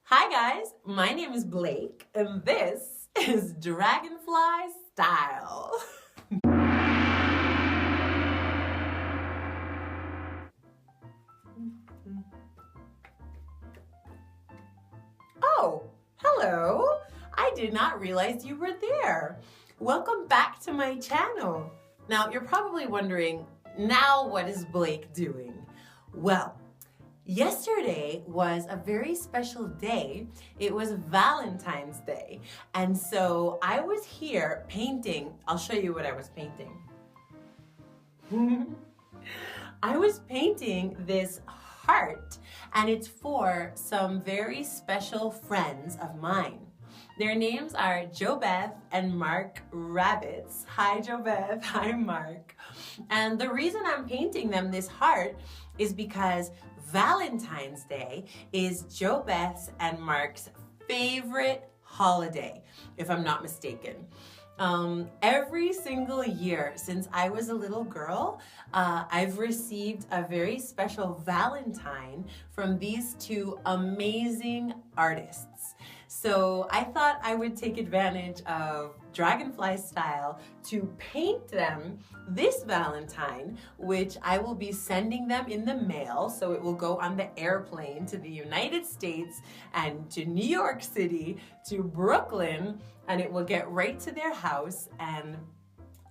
Hi guys, my name is Blake and this is Dragonfly Style. Oh, hello. I did not realize you were there. Welcome back to my channel. Now you're probably wondering, now what is Blake doing? Well, yesterday was a very special day. It was Valentine's Day. And so I was here painting. I'll show you what I was painting. I was painting this heart, and it's for some very special friends of mine. Their names are Beth and Mark Ravitz. Hi Beth, hi Mark. And the reason I'm painting them this heart is because Valentine's Day is Beth's and Mark's favorite holiday, if I'm not mistaken. Every single year since I was a little girl, I've received a very special Valentine from these two amazing artists. So I thought I would take advantage of Dragonfly Style to paint them this Valentine, which I will be sending them in the mail. So it will go on the airplane to the United States and to New York City, to Brooklyn, and it will get right to their house. And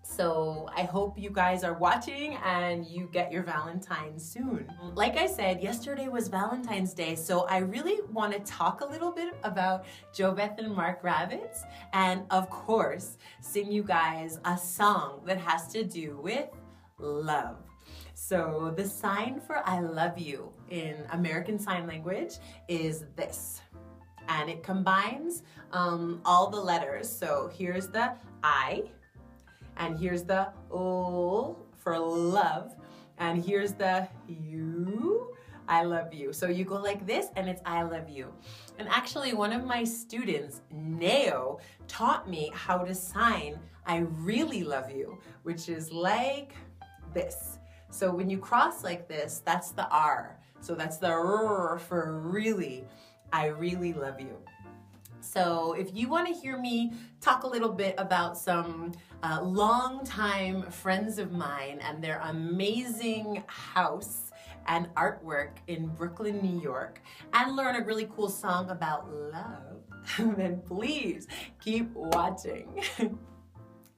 so I hope you guys are watching and you get your Valentine soon. Like I said, yesterday was Valentine's Day, so I really want to talk a little bit about Beth and Mark Ravitz, and of course, sing you guys a song that has to do with love. So the sign for I love you in American Sign Language is this. And it combines all the letters. So here's the I, and here's the O for love, and here's the U, I love you. So you go like this and it's I love you. And actually one of my students, Neo, taught me how to sign I really love you, which is like this. So when you cross like this, that's the R. So that's the R for really. I really love you. So if you want to hear me talk a little bit about some longtime friends of mine and their amazing house and artwork in Brooklyn, New York, and learn a really cool song about love, then please keep watching.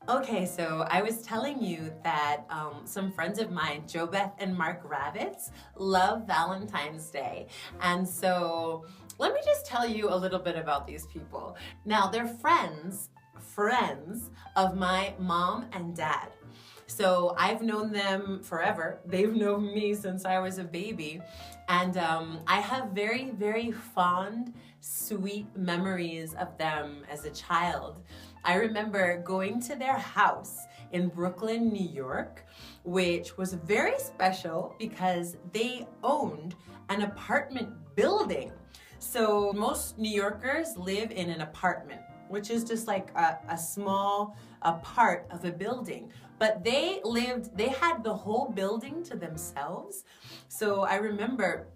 Okay, so I was telling you that some friends of mine, Beth and Mark Ravitz, love Valentine's Day. And so let me just tell you a little bit about these people. Now, they're friends of my mom and dad. So I've known them forever. They've known me since I was a baby. And I have very, very fond, sweet memories of them as a child. I remember going to their house in Brooklyn, New York, which was very special because they owned an apartment building. So most New Yorkers live in an apartment, which is just like a small part of a building. But they had the whole building to themselves. So I remember,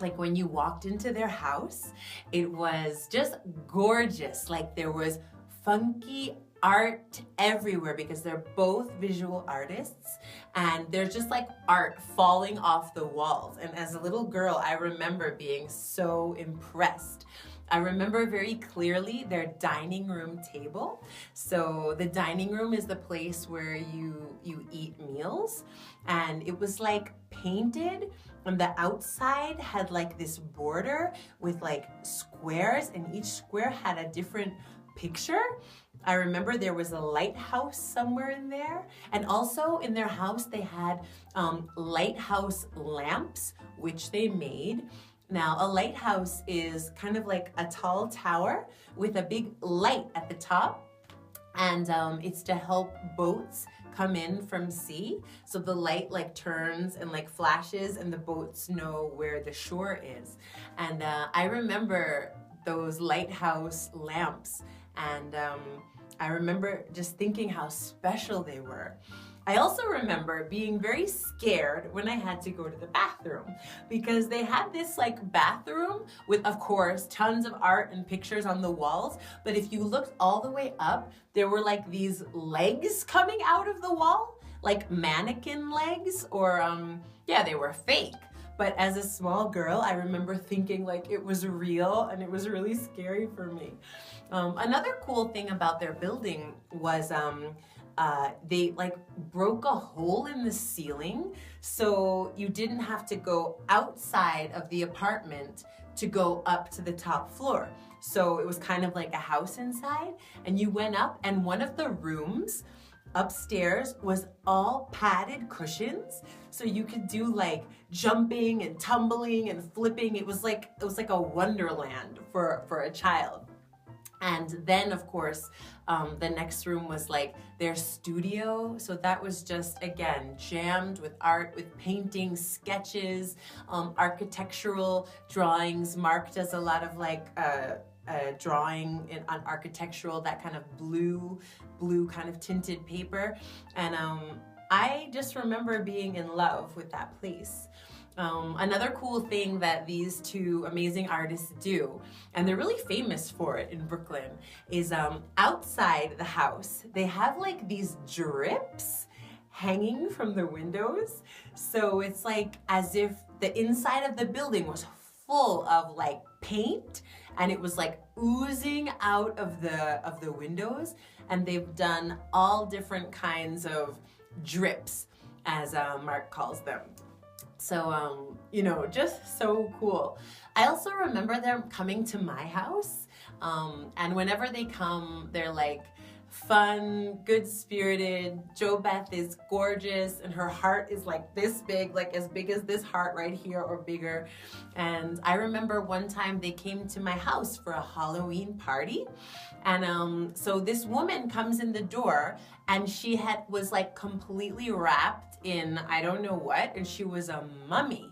like, when you walked into their house, it was just gorgeous. Like, there was funky art everywhere because they're both visual artists, and there's just like art falling off the walls. And as a little girl, I remember being so impressed. I remember very clearly their dining room table. So the dining room is the place where you eat meals, and it was like painted, and the outside had like this border with like squares, and each square had a different picture. I remember there was a lighthouse somewhere in there, and also in their house they had lighthouse lamps, which they made. Now, a lighthouse is kind of like a tall tower with a big light at the top, and it's to help boats come in from sea. So the light like turns and like flashes, and the boats know where the shore is. And I remember those lighthouse lamps, and I remember just thinking how special they were. I also remember being very scared when I had to go to the bathroom because they had this like bathroom with, of course, tons of art and pictures on the walls. But if you looked all the way up, there were like these legs coming out of the wall, like mannequin legs, or yeah, they were fake. But as a small girl, I remember thinking like it was real, and it was really scary for me. Another cool thing about their building was they like broke a hole in the ceiling, so you didn't have to go outside of the apartment to go up to the top floor. So it was kind of like a house inside, and you went up, and one of the rooms upstairs was all padded cushions, so you could do like jumping and tumbling and flipping. It was like a wonderland for a child. And then, of course, the next room was like their studio. So that was just, again, jammed with art, with painting, sketches, architectural drawings. Mark does a lot of like drawing on architectural, that kind of blue kind of tinted paper. And I just remember being in love with that place. Another cool thing that these two amazing artists do, and they're really famous for it in Brooklyn, is outside the house, they have like these drips hanging from the windows. So it's like as if the inside of the building was full of like paint, and it was like oozing out of the windows. And they've done all different kinds of drips, as Mark calls them. So, you know, just so cool. I also remember them coming to my house, and whenever they come, they're like fun, good-spirited. JoBeth is gorgeous, and her heart is like this big, like as big as this heart right here or bigger. And I remember one time they came to my house for a Halloween party, and so this woman comes in the door, and she was like completely wrapped in I don't know what, and she was a mummy.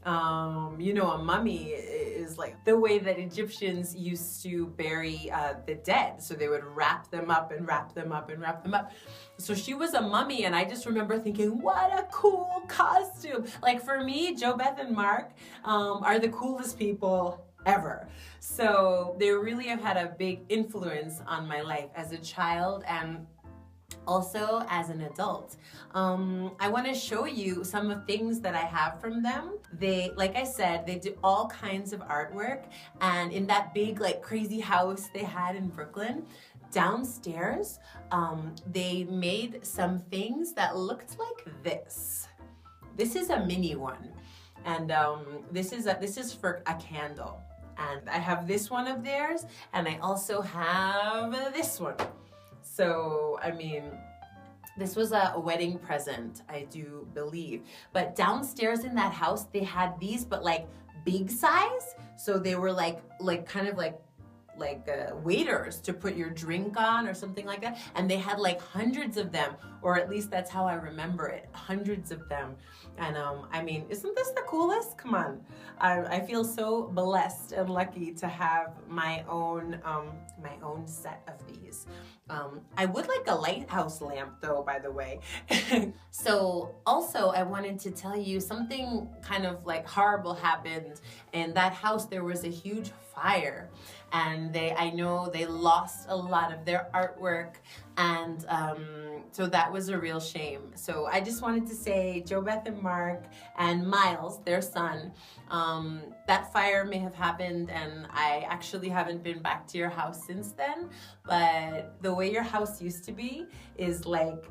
You know, a mummy is like the way that Egyptians used to bury the dead. So they would wrap them up and wrap them up and wrap them up. So she was a mummy, and I just remember thinking, what a cool costume. Like for me, JoBeth and Mark are the coolest people ever. So they really have had a big influence on my life as a child and also as an adult. I want to show you some of things that I have from them. They, like I said, they do all kinds of artwork, and in that big like crazy house they had in Brooklyn, downstairs, they made some things that looked like this. This is a mini one, and this is for a candle. And I have this one of theirs, and I also have this one. So, I mean, this was a wedding present, I do believe. But downstairs in that house, they had these, but like big size. So they were like kind of like waiters to put your drink on or something like that. And they had like hundreds of them, or at least that's how I remember it, hundreds of them. And I mean, isn't this the coolest? Come on. I feel so blessed and lucky to have my own set of these. I would like a lighthouse lamp though, by the way. So also I wanted to tell you something kind of like horrible happened in that house. There was a huge fire, and I know they lost a lot of their artwork, and so that was a real shame. So I just wanted to say, JoBeth and Mark and Miles, their son, that fire may have happened, and I actually haven't been back to your house since then, but the way your house used to be is like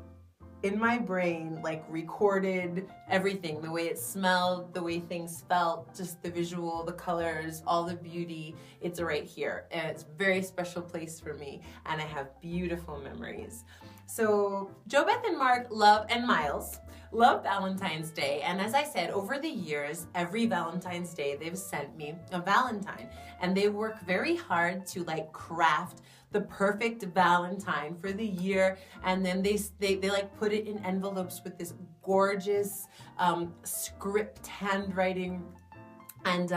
in my brain, like recorded everything, the way it smelled, the way things felt, just the visual, the colors, all the beauty, it's right here. And it's a very special place for me, and I have beautiful memories. So JoBeth and Mark and Miles love Valentine's Day, and as I said, over the years, every Valentine's Day they've sent me a Valentine, and they work very hard to like craft the perfect Valentine for the year, and then they like put it in envelopes with this gorgeous script handwriting. And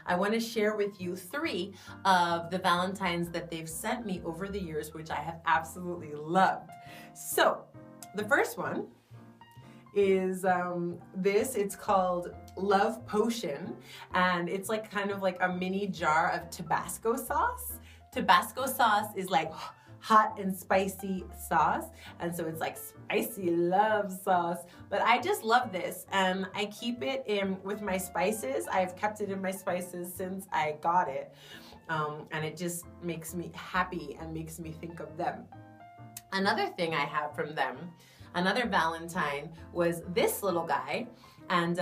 I want to share with you 3 of the Valentines that they've sent me over the years, which I have absolutely loved. So the first one is this. It's called Love Potion, and it's like kind of like a mini jar of Tabasco sauce. Tabasco sauce is like hot and spicy sauce, and so it's like spicy love sauce. But I just love this, and I keep it in with my spices. I've kept it in my spices since I got it, and it just makes me happy and makes me think of them. Another thing I have from them, another Valentine, was this little guy, and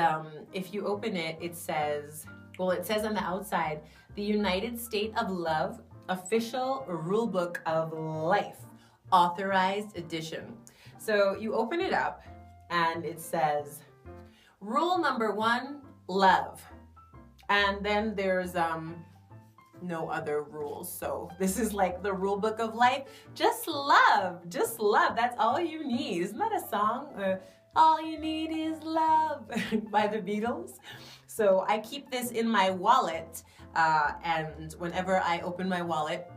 if you open it, it says, well, it says on the outside, the United State of Love Official Rulebook of Life, Authorized Edition. So you open it up and it says, rule number 1, love. And then there's no other rules. So this is like the rule book of life. Just love, just love. That's all you need. Isn't that a song? All you need is love by the Beatles. So I keep this in my wallet, and whenever I open my wallet,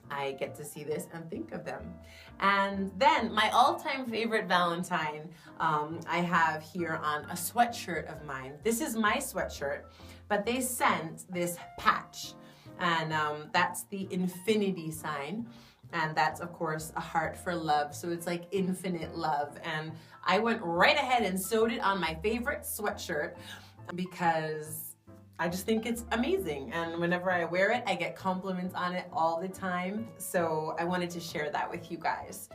I get to see this and think of them. And then my all-time favorite Valentine, I have here on a sweatshirt of mine. This is my sweatshirt, but they sent this patch, and that's the infinity sign. And that's, of course, a heart for love. So it's like infinite love. And I went right ahead and sewed it on my favorite sweatshirt because I just think it's amazing. And whenever I wear it, I get compliments on it all the time. So I wanted to share that with you guys.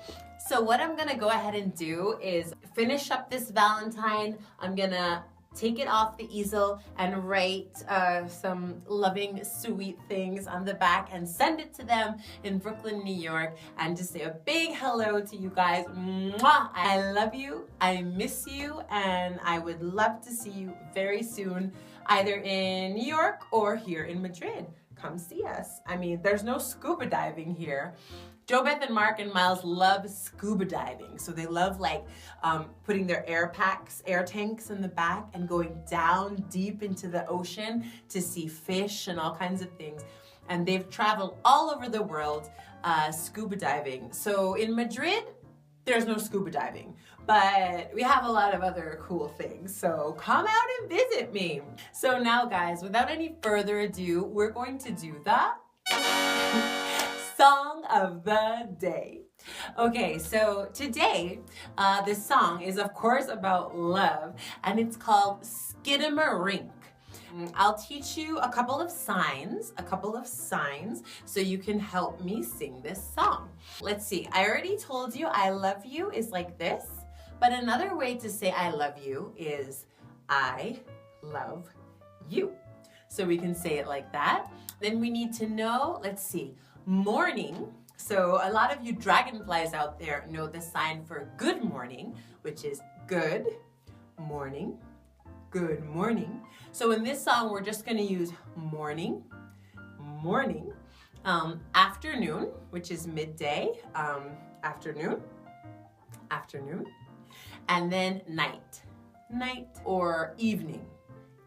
So what I'm gonna go ahead and do is finish up this Valentine. I'm gonna take it off the easel and write some loving, sweet things on the back and send it to them in Brooklyn, New York, and just say a big hello to you guys. Mwah! I love you, I miss you, and I would love to see you very soon, either in New York or here in Madrid. Come see us. I mean, there's no scuba diving here. Joe, Beth, and Mark and Miles love scuba diving. So they love like putting their air tanks in the back and going down deep into the ocean to see fish and all kinds of things. And they've traveled all over the world scuba diving. So in Madrid, there's no scuba diving, but we have a lot of other cool things. So come out and visit me. So now guys, without any further ado, we're going to do the song of the day. Okay, so today, this song is of course about love, and it's called SKIDAMARINK. I'll teach you a couple of signs, so you can help me sing this song. Let's see, I already told you I love you is like this, but another way to say I love you is I love you. So we can say it like that. Then we need to know, let's see, morning. So a lot of you dragonflies out there know the sign for good morning, which is good morning, good morning. So in this song, we're just gonna use morning, morning, afternoon, which is midday, afternoon, afternoon, and then night, night, or evening,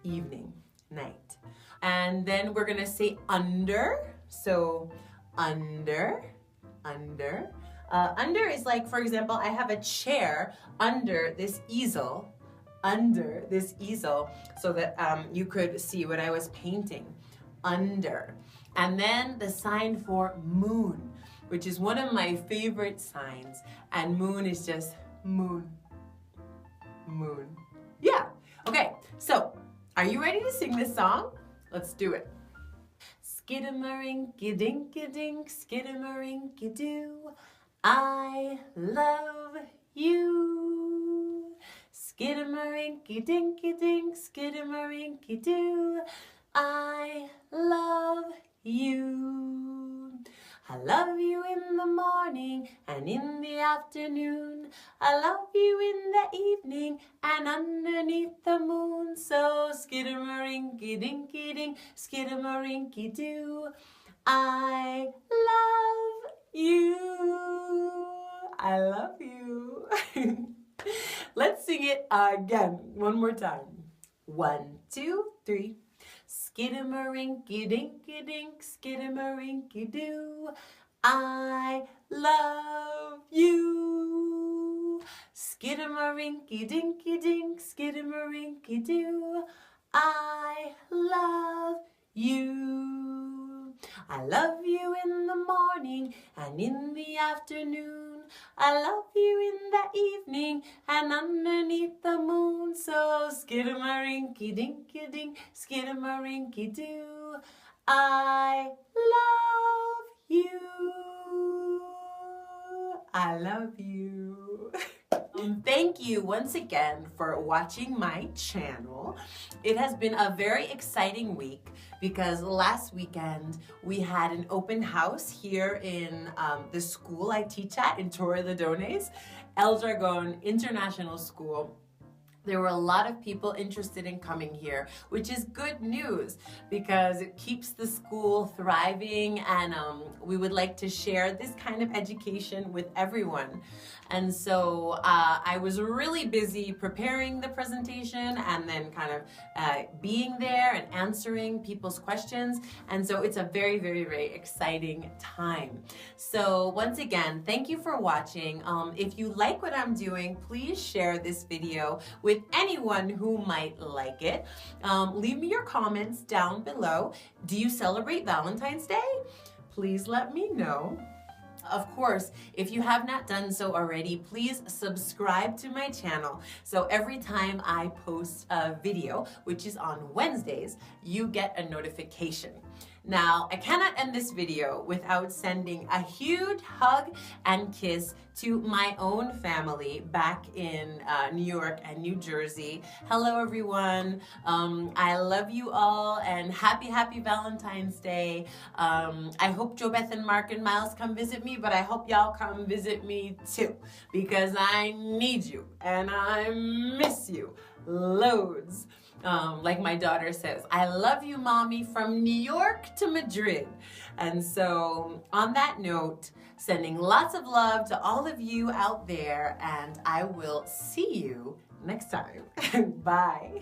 evening, night. And then we're gonna say under, so under, under. Under is like, for example, I have a chair under this easel, so that you could see what I was painting, under. And then the sign for moon, which is one of my favorite signs, and moon is just moon, moon. Yeah, okay, so are you ready to sing this song? Let's do it. Skidamarinky-dinky-dink, skidamarinky-doo, I love you. Skidamarinky-dinky-dink, skidamarinky-doo, I love you. I love you in the morning and in the afternoon. I love you in the evening and underneath the moon. So skidamarinky-dinky-dink, skidamarinky-doo, I love you. I love you. Let's sing it again, one more time. 1, 2, 3. Skidamarinky-dinky-dink, skidamarinky-doo, I love you. Skidamarinky dinky dink, skidamarinky doo. I love you. I love you in the morning and in the afternoon. I love you in the evening and underneath the moon. So skidamarinky dinky dink, skidamarinky doo. I love you. I love you. Thank you once again for watching my channel. It has been a very exciting week because last weekend we had an open house here in the school I teach at in Torre de Dones, El Dragón International School. There were a lot of people interested in coming here, which is good news because it keeps the school thriving, and we would like to share this kind of education with everyone. And so I was really busy preparing the presentation and then kind of being there and answering people's questions. And so it's a very, very, very exciting time. So once again, thank you for watching. If you like what I'm doing, please share this video with anyone who might like it. Leave me your comments down below. Do you celebrate Valentine's Day? Please let me know. Of course, if you have not done so already, please subscribe to my channel. So every time I post a video, which is on Wednesdays, you get a notification. Now, I cannot end this video without sending a huge hug and kiss to my own family back in New York and New Jersey. Hello, everyone. I love you all and happy Valentine's Day. I hope Joe, Beth, and Mark and Miles come visit me, but I hope y'all come visit me too because I need you and I miss you loads. Like my daughter says, I love you, Mommy, from New York to Madrid. And so on that note, sending lots of love to all of you out there, and I will see you next time. Bye.